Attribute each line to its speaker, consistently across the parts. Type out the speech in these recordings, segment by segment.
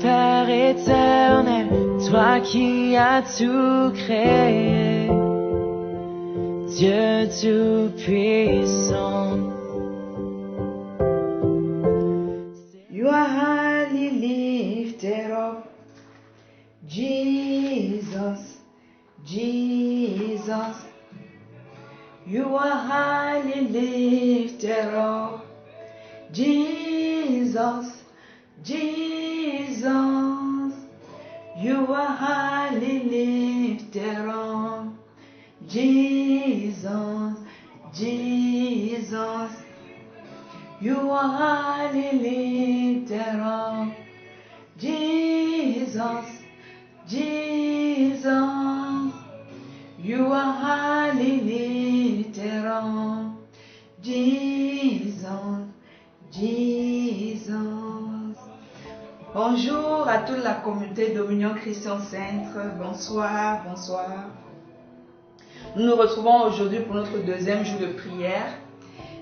Speaker 1: Père éternel, toi qui as tout créé, Dieu tout-puissant.
Speaker 2: You are highly lifted up, Jesus, Jesus. You are highly lifted up, Jesus, Jesus. You are highly lifted up, Jesus, Jesus. You are highly lifted up, Jesus, Jesus. You are highly lifted up, Jesus, Jesus. Bonjour à toute la communauté d'Union Chrétien Centre. Bonsoir, bonsoir. Nous nous retrouvons aujourd'hui pour notre deuxième jour de prière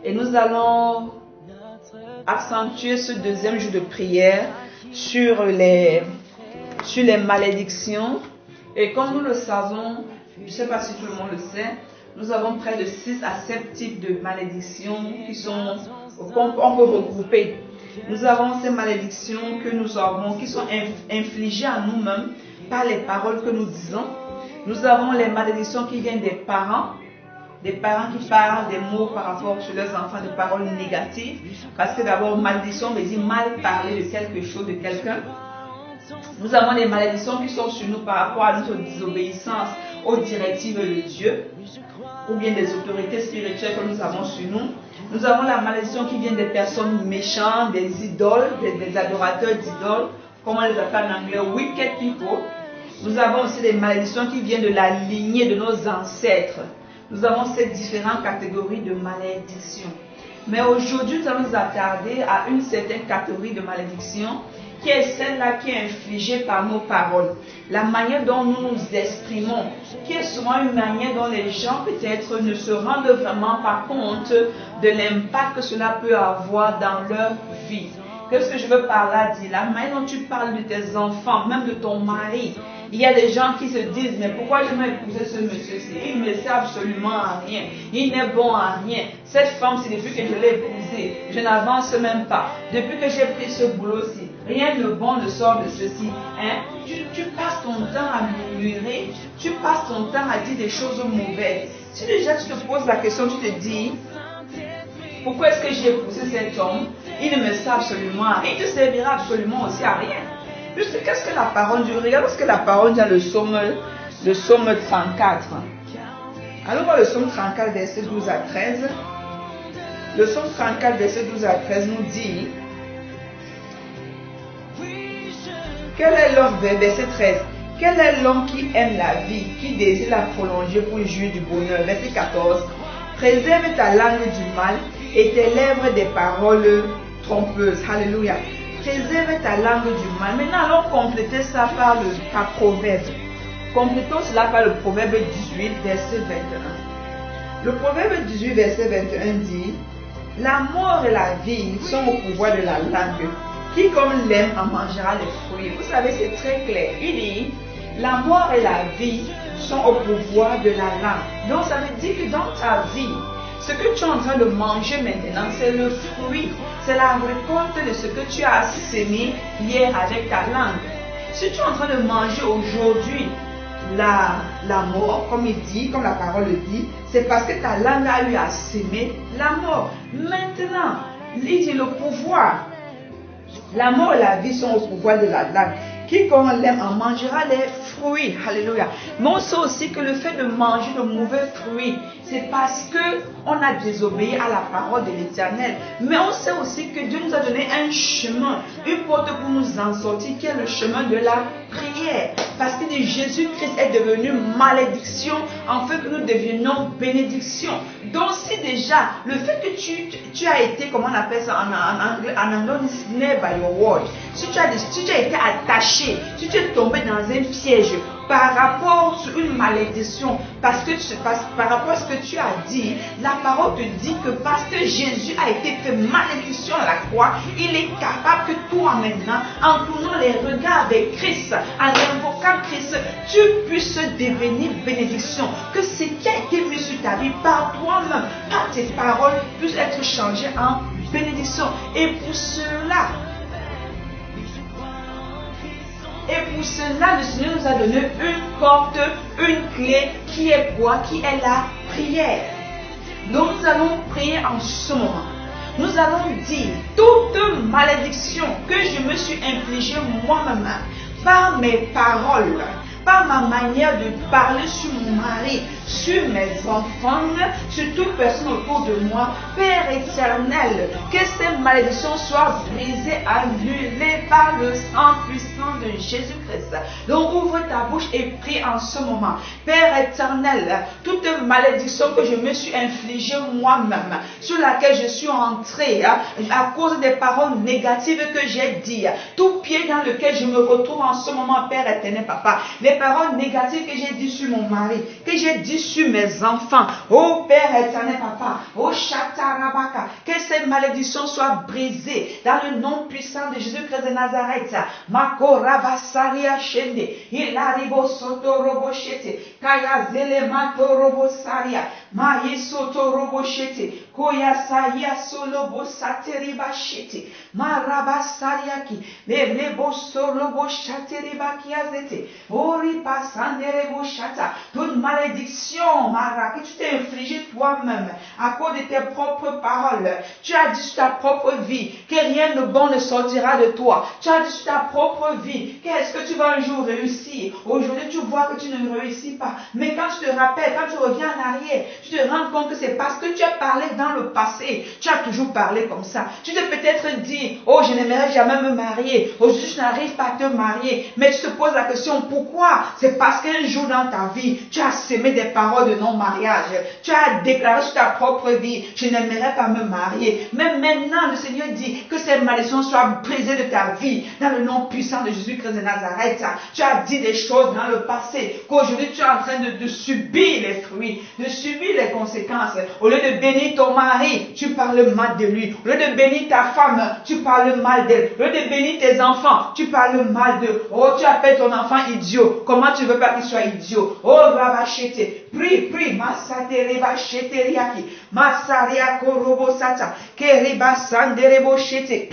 Speaker 2: et nous allons accentuer ce deuxième jour de prière sur les malédictions. Et comme nous le savons, je ne sais pas si tout le monde le sait, nous avons près de 6 à 7 types de malédictions qu'on peut regrouper. Nous avons ces malédictions que nous avons, qui sont infligées à nous-mêmes par les paroles que nous disons. Nous avons les malédictions qui viennent des parents qui parlent des mots par rapport sur leurs enfants, des paroles négatives. Parce que d'abord, malédiction veut dire mal parler de quelque chose, de quelqu'un. Nous avons des malédictions qui sont sur nous par rapport à notre désobéissance aux directives de Dieu, ou bien des autorités spirituelles que nous avons sur nous. Nous avons la malédiction qui vient des personnes méchantes, des idoles, des adorateurs d'idoles, comme on les appelle en anglais, wicked people. Nous avons aussi des malédictions qui viennent de la lignée de nos ancêtres. Nous avons ces différentes catégories de malédictions. Mais aujourd'hui, nous allons nous attarder à une certaine catégorie de malédiction qui est celle-là qui est infligée par nos paroles. La manière dont nous nous exprimons, qui est souvent une manière dont les gens peut-être ne se rendent vraiment pas compte de l'impact que cela peut avoir dans leur vie. Qu'est-ce que je veux par là dire? La manière dont tu parles de tes enfants, même de ton mari. Il y a des gens qui se disent, mais pourquoi je m'ai épousé ce monsieur-ci? Il ne me sert absolument à rien. Il n'est bon à rien. Cette femme-ci, depuis que je l'ai épousée, je n'avance même pas. Depuis que j'ai pris ce boulot-ci, rien de bon ne sort de ceci. Hein? Tu passes ton temps à murmurer, tu passes ton temps à dire des choses mauvaises. Si déjà tu te poses la question, tu te dis, pourquoi est-ce que j'ai épousé cet homme? Il ne me sert absolument à rien. Il ne te servira absolument aussi à rien. Juste, qu'est-ce que la parole dit? Regarde ce que la parole dit dans le psaume 34. Allons voir le psaume 34, verset 12 à 13. Le psaume 34, verset 12 à 13 nous dit, quel est l'homme, verset 13, quel est l'homme qui aime la vie, qui désire la prolonger pour jouir du bonheur? Verset 14, préserve ta langue du mal et tes lèvres des paroles trompeuses. Alléluia. Préserve ta langue du mal. Maintenant, allons compléter ça par proverbe. Complétons cela par le proverbe 18, verset 21. Le proverbe 18, verset 21 dit, la mort et la vie sont au pouvoir de la langue. Qui comme l'aime en mangera les fruits. Vous savez, c'est très clair. Il dit, la mort et la vie sont au pouvoir de la langue. Donc, ça veut dire que dans ta vie, ce que tu es en train de manger maintenant, c'est le fruit, c'est la récolte de ce que tu as sémé hier avec ta langue. Si tu es en train de manger aujourd'hui la mort, comme il dit, comme la parole le dit, c'est parce que ta langue a eu à s'aimer la mort. Maintenant, il dit le pouvoir. La mort et la vie sont au pouvoir de la langue. Quiconque l'aime en mangera les fruits. Alléluia. Mais on sait aussi que le fait de manger de mauvais fruits, c'est parce qu'on a désobéi à la parole de l'Éternel. Mais on sait aussi que Dieu nous a donné un chemin, une porte pour nous en sortir, qui est le chemin de la prière. Parce que Jésus-Christ est devenu malédiction afin que nous devenions bénédiction. Donc si déjà, le fait que tu as été, comment on appelle ça en anglais, on dit snare by your word. Si tu as été attaché, si tu es tombé dans un piège, par rapport à une malédiction, par rapport à ce que tu as dit, la parole te dit que parce que Jésus a été fait malédiction à la croix, il est capable que toi maintenant, en tournant les regards vers Christ, en invoquant Christ, tu puisses devenir bénédiction. Que ce qui a été mis sur ta vie par toi-même, par tes paroles, puisse être changé en bénédiction. Et pour cela, le Seigneur nous a donné une porte, une clé qui est quoi? Qui est la prière. Donc nous allons prier en ce moment. Nous allons dire toute malédiction que je me suis infligée moi-même par mes paroles, par ma manière de parler sur mon mari, sur mes enfants, sur toute personne autour de moi. Père éternel, que ces malédictions soient brisées, annulées par le sang puissant de Jésus-Christ. Donc ouvre ta bouche et prie en ce moment. Père éternel, toute malédiction que je me suis infligée moi-même, sur laquelle je suis entrée à cause des paroles négatives que j'ai dites, tout pied dans lequel je me retrouve en ce moment, Père éternel, Papa, les paroles négatives que j'ai dites sur mon mari, que j'ai dit sur mes enfants, oh Père éternel, Papa, oh Chatarabaka, que ces malédictions soient brisées dans le nom puissant de Jésus-Christ de Nazareth. Mako Rabasaria Shende, Hilaribo Soto Robochete, Kaya Zele Mato Robosaria, Maye Soto Robochete, Koya Saya Solobo Sateriba Shete, Marabasariaki, Lebo Solobo Shateriba Kiazete, Ori Pasanderebo Shata, toute malédiction, Mara, que tu t'es infligé toi-même à cause de tes propres paroles. Tu as dit sur ta propre vie que rien de bon ne sortira de toi. Tu as dit sur ta propre vie qu'est-ce que tu vas un jour réussir. Aujourd'hui, tu vois que tu ne réussis pas. Mais quand tu te rappelles, quand tu reviens en arrière, tu te rends compte que c'est parce que tu as parlé dans le passé. Tu as toujours parlé comme ça. Tu t'es peut-être dit, oh, je n'aimerais jamais me marier. Aujourd'hui, je n'arrive pas à te marier. Mais tu te poses la question, pourquoi? C'est parce qu'un jour dans ta vie, tu as semé des paroles de non-mariage. Tu as déclaré sur ta propre vie, je n'aimerais pas me marier. Mais maintenant, le Seigneur dit que ces malédictions soient brisées de ta vie, dans le nom puissant de Jésus-Christ de Nazareth. Tu as dit des choses dans le passé, qu'aujourd'hui tu es en train de subir les fruits, de subir les conséquences. Au lieu de bénir ton mari, tu parles mal de lui. Au lieu de bénir ta femme, tu parles mal d'elle. Au lieu de bénir tes enfants, tu parles mal d'eux. Oh, tu appelles ton enfant idiot. Comment tu veux pas qu'il soit idiot? Oh, Rabachete, prie, Masate Rebachete Riaki, Masaria Korobo Sata, Keriba Sanderebo Chete,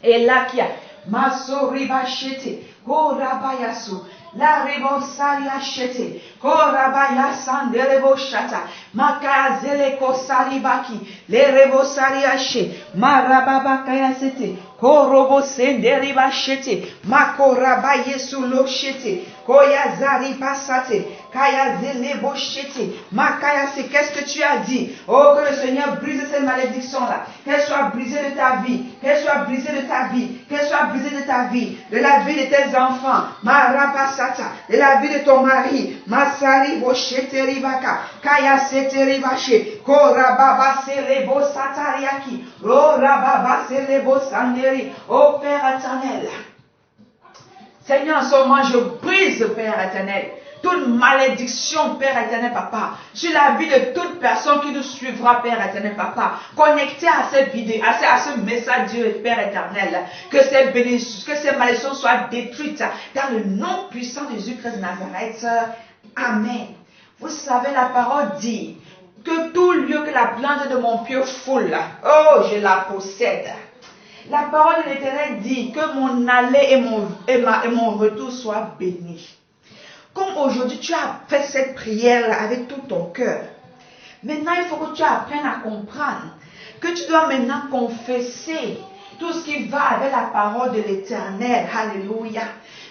Speaker 2: Elakia, Maso Ribachete, Korabayasu, La Rebosaria Chete, Korabaya Sanderebo Shata, Makazele Kosaribaki, Le Rebosaria She, Marababakaya Sete, Korobo Senderiba Chete, Makorabaye Sulo Chete, Koya Zari Pasate, Kaya Zelebo Chete, Makaya, c'est qu'est-ce que tu as dit? Oh, que le Seigneur brise ces malédictions-là, qu'elles soient brisées de ta vie, qu'elles soient brisées de ta vie, qu'elles soient brisées de ta vie, de la vie de tes enfants, Marabasata, de la vie de ton mari, Masari Bochete Ribaka, Kaya Sete Ribache, Korababa Selebo Satariaki, Oh Rababa Selebo Sanderi, oh Père éternel. Seigneur, en ce moment, je brise, Père éternel, toute malédiction, Père éternel, Papa, sur la vie de toute personne qui nous suivra, Père éternel, Papa, connecté à cette vidéo, à ce message, Dieu, Père éternel, que ces malédictions soient détruites dans le nom puissant de Jésus-Christ de Nazareth. Amen. Vous savez, la parole dit que tout lieu que la plante de mon pied foule, oh, je la possède. La parole de l'Éternel dit que mon aller et mon retour soient bénis. Comme aujourd'hui tu as fait cette prière avec tout ton cœur, maintenant il faut que tu apprennes à comprendre que tu dois maintenant confesser tout ce qui va avec la parole de l'Éternel. Alléluia.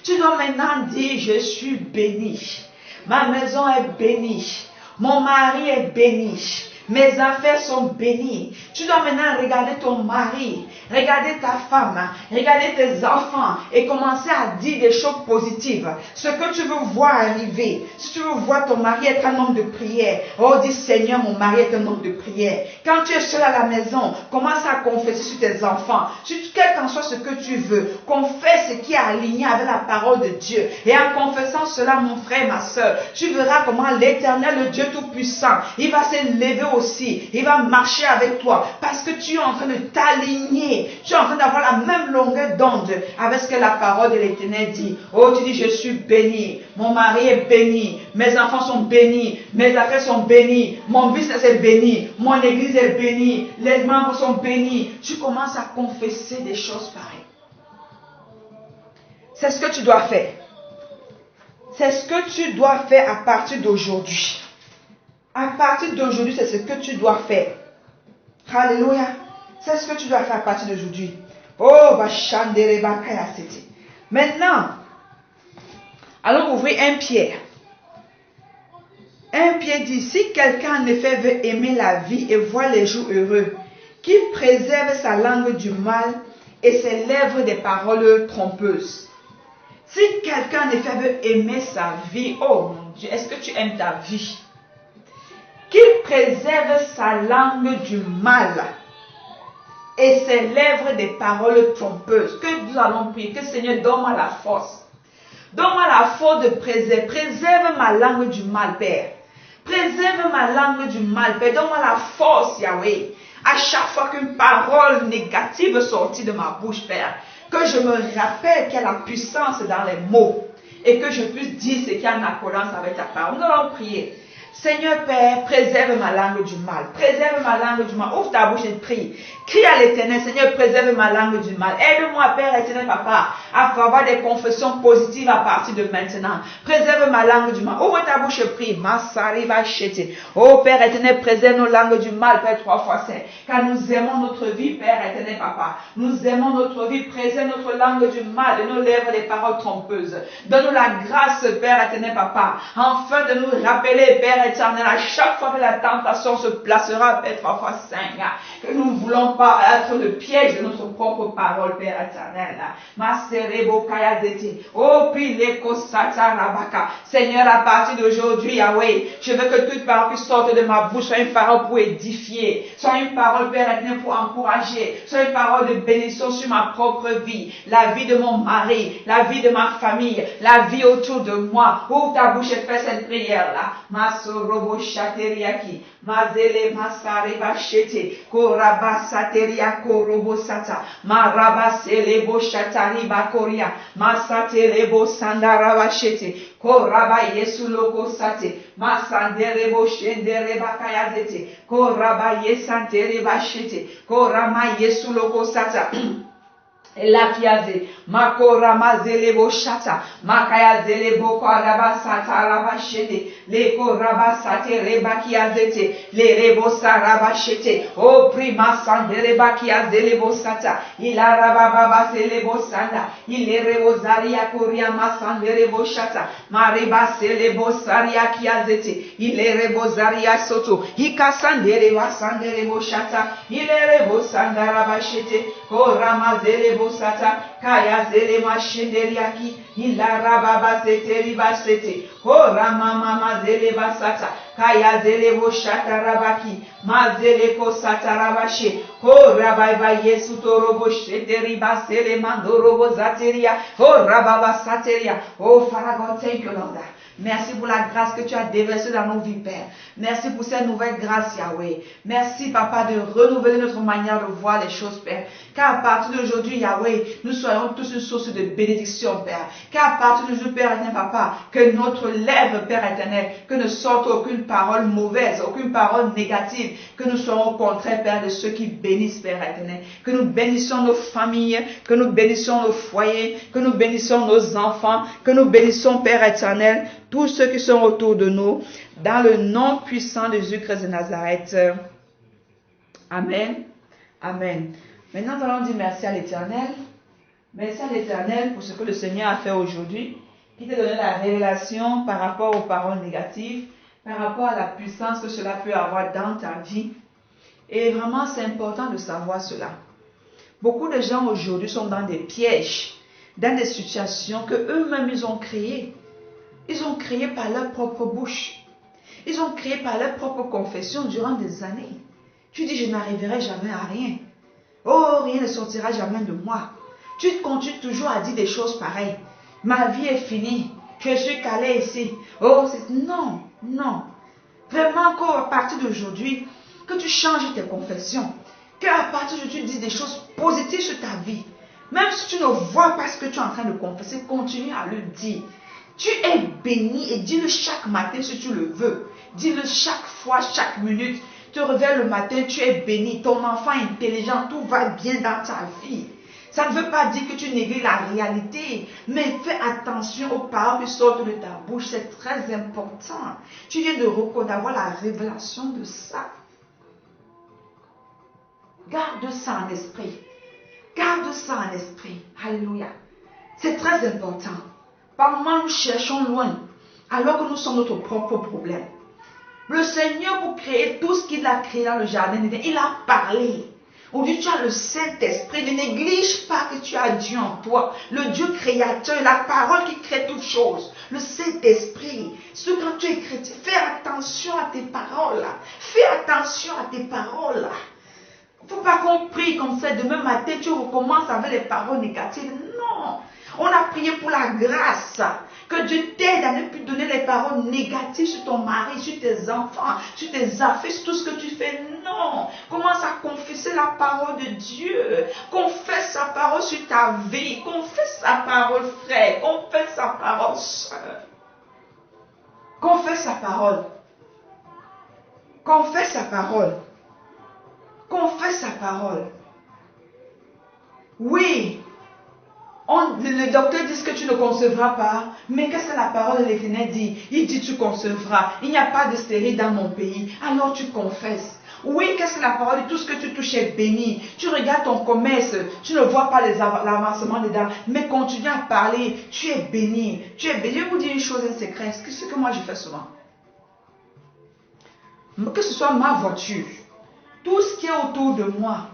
Speaker 2: Tu dois maintenant dire, je suis béni. Ma maison est bénie. Mon mari est béni. Mes affaires sont bénies. Tu dois maintenant regarder ton mari, regarder ta femme, regarder tes enfants et commencer à dire des choses positives. Ce que tu veux voir arriver. Si tu veux voir ton mari être un homme de prière, oh dis Seigneur, mon mari est un homme de prière. Quand tu es seul à la maison, commence à confesser sur tes enfants. Quel qu'en soit ce que tu veux, confesse ce qui est aligné avec la parole de Dieu. Et en confessant cela, mon frère, ma soeur, tu verras comment l'Éternel, le Dieu Tout-Puissant, il va s'élever aussi. Il va marcher avec toi parce que tu es en train de t'aligner. Tu es en train d'avoir la même longueur d'onde avec ce que la parole de l'Éternel dit. Oh, tu dis, je suis béni. Mon mari est béni. Mes enfants sont bénis. Mes affaires sont bénies. Mon business est béni. Mon église est bénie. Les membres sont bénis. Tu commences à confesser des choses pareilles. C'est ce que tu dois faire. C'est ce que tu dois faire à partir d'aujourd'hui. À partir d'aujourd'hui, c'est ce que tu dois faire. Alléluia. C'est ce que tu dois faire à partir d'aujourd'hui. Oh, Bashandere Bakaya City. Maintenant, allons ouvrir 1 Pierre. 1 Pierre dit, si quelqu'un en effet veut aimer la vie et voir les jours heureux, qu'il préserve sa langue du mal et ses lèvres des paroles trompeuses. Si quelqu'un en effet veut aimer sa vie, oh mon Dieu, est-ce que tu aimes ta vie? Qu'il préserve sa langue du mal et ses lèvres des paroles trompeuses. Que nous allons prier, que Seigneur donne-moi la force. Donne-moi la force de préserver. Préserve ma langue du mal, Père. Préserve ma langue du mal, Père. Donne-moi la force, Yahweh. À chaque fois qu'une parole négative sortit de ma bouche, Père, que je me rappelle qu'il y a la puissance dans les mots et que je puisse dire ce qui est en accordance avec ta parole. Nous allons prier. Seigneur Père, préserve ma langue du mal. Préserve ma langue du mal. Ouvre ta bouche et prie. Crie à l'Éternel, Seigneur, préserve ma langue du mal. Aide-moi, Père éternel, Papa, à avoir des confessions positives à partir de maintenant. Préserve ma langue du mal. Ouvre ta bouche et prie. Oh Père éternel, préserve nos langues du mal, Père 3 fois 5. Car nous aimons notre vie, Père éternel, Papa. Nous aimons notre vie. Préserve notre langue du mal et nos lèvres des paroles trompeuses. Donne-nous la grâce, Père éternel, Papa, afin de nous rappeler, Père éternel, à chaque fois que la tentation se placera, Père 3 fois 5, que nous ne voulons pas être le piège de notre propre parole, Père éternel. Oh, Seigneur, à partir d'aujourd'hui, Yahweh, je veux que toute parole qui sorte de ma bouche soit une parole pour édifier, soit une parole, Père éternel, pour encourager, soit une parole de bénédiction sur ma propre vie, la vie de mon mari, la vie de ma famille, la vie autour de moi. Ouvre ta bouche et fais cette prière-là. Masorobo Shateriaki, Mazele Masare Bachete, Koraba Sateria Korobo Sata, Maraba Selebo Shatari Bakoria, Masatelebo Sandara Bachete, Koraba Yesuloko Sate, Masanderebo Shendere Bakayazete, Koraba Yesantere Bachete, Korama Yesuloko Sata. Elakiaze, Makora Mazelebo Shata, Makaya Zelebo Koraba Sata Rabashete, Le Koraba Sate Rebakiazete, Le Rebo Sarabashete, O Prima Sandereba Kiazelebo Sata, Ila Rababa Selebo Sanda, Ile Rebo Zaria Koria Masanderebo Shata, Mareba Selebo Saria Kiazete, Ile Rebo Zaria Soto, Ika Sandereba Sanderebo Shata, Ile Rebo Sandarabashete, Korama Zelebo Sata, Kaya Zele Mashenderiaki, Ila Rababa Seteri Basete, Korama Mama Zele Basata, Kaya Zele Boshata Rabaki, Mazele Kosata Rabashe, Korababa Yesu Torobo Sheteri Basele Mandorobo Zateria, Korababa Sateria. Oh Father God, thank you, Lord. Merci pour la grâce que tu as déversée dans nos vies, Père. Merci pour cette nouvelle grâce, Yahweh. Merci, Papa, de renouveler notre manière de voir les choses, Père. Car à partir d'aujourd'hui, Yahweh, nous soyons tous une source de bénédiction, Père. Car à partir d'aujourd'hui, Père éternel, Papa, que notre lèvre, Père éternel, que ne sorte aucune parole mauvaise, aucune parole négative, que nous soyons au contraire, Père, de ceux qui bénissent, Père éternel. Que nous bénissions nos familles, que nous bénissions nos foyers, que nous bénissions nos enfants, que nous bénissions, Père éternel, tous ceux qui sont autour de nous, dans le nom puissant de Jésus-Christ de Nazareth. Amen. Amen. Maintenant, nous allons dire merci à l'Éternel. Merci à l'Éternel pour ce que le Seigneur a fait aujourd'hui, qui t'a donné la révélation par rapport aux paroles négatives. par rapport à la puissance que cela peut avoir dans ta vie. Et vraiment, c'est important de savoir cela. Beaucoup de gens aujourd'hui sont dans des pièges, dans des situations que eux-mêmes ils ont créées. Ils ont créé par leur propre bouche. Ils ont créé par leur propre confession durant des années. Tu dis, je n'arriverai jamais à rien. Oh, rien ne sortira jamais de moi. Tu continues toujours à dire des choses pareilles. Ma vie est finie. Je suis calé ici. Oh, non, non. Vraiment, encore à partir d'aujourd'hui, que tu changes tes confessions. Qu'à partir d'aujourd'hui, tu dises des choses positives sur ta vie. Même si tu ne vois pas ce que tu es en train de confesser, continue à le dire. Tu es béni et dis-le chaque matin si tu le veux. Dis-le chaque fois, chaque minute. Tu te réveilles le matin, tu es béni. Ton enfant est intelligent, tout va bien dans ta vie. Ça ne veut pas dire que tu négliges la réalité, mais fais attention aux paroles qui sortent de ta bouche, c'est très important. Tu viens d'avoir la révélation de ça. Garde ça en esprit. Garde ça en esprit. Alléluia. C'est très important. Par moment, nous cherchons loin, alors que nous sommes notre propre problème. Le Seigneur, pour créer tout ce qu'il a créé dans le jardin d'Éden, il a parlé. Aujourd'hui, tu as le Saint-Esprit. Ne néglige pas que tu as Dieu en toi. Le Dieu créateur, la parole qui crée toutes choses. Le Saint-Esprit. Quand tu es chrétien, fais attention à tes paroles. Fais attention à tes paroles. Il ne faut pas qu'on prie comme ça. Demain matin, tu recommences avec les paroles négatives. Non. On a prié pour la grâce. Que Dieu t'aide à ne plus donner les paroles négatives sur ton mari, sur tes enfants, sur tes affaires, sur tout ce que tu fais. Non. Commence à confesser la parole de Dieu. Confesse sa parole sur ta vie. Confesse sa parole, frère. Confesse sa parole, soeur. Confesse sa parole. Confesse sa parole. Confesse sa parole. Oui. Le docteur dit que tu ne concevras pas, mais qu'est-ce que la parole de l'Éternel dit? Il dit tu concevras. Il n'y a pas de stérile dans mon pays. Alors tu confesses. Oui, qu'est-ce que la parole dit? Tout ce que tu touches est béni. Tu regardes ton commerce, tu ne vois pas l'avancement dedans, mais continue à parler. Tu es béni. Tu es béni. Je vais vous dire une chose, un secret. C'est ce que moi je fais souvent. Que ce soit ma voiture, tout ce qui est autour de moi,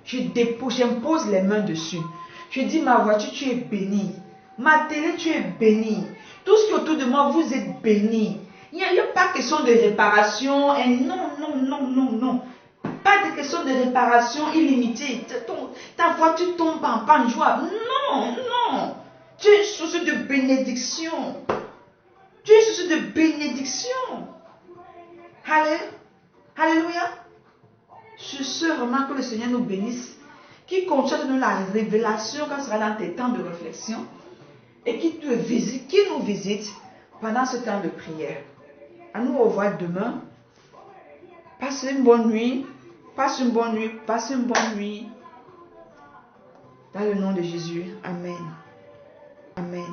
Speaker 2: j'impose les mains dessus. Je dis, ma voiture, tu es bénie. Ma télé, tu es bénie. Tout ce qui est autour de moi, vous êtes bénis. Il n'y a pas question de réparation. Et non, non, non, non, non. Pas de question de réparation illimitée. Ta voiture tombe en panne joie. Non, non. Tu es une source de bénédiction. Tu es une source de bénédiction. Alléluia. Je sais vraiment que le Seigneur nous bénisse. Qui continue de nous la révélation quand sera dans tes temps de réflexion et qui nous visite pendant ce temps de prière. À nous revoir demain. Passe une bonne nuit. Passe une bonne nuit. Passe une bonne nuit. Dans le nom de Jésus. Amen. Amen.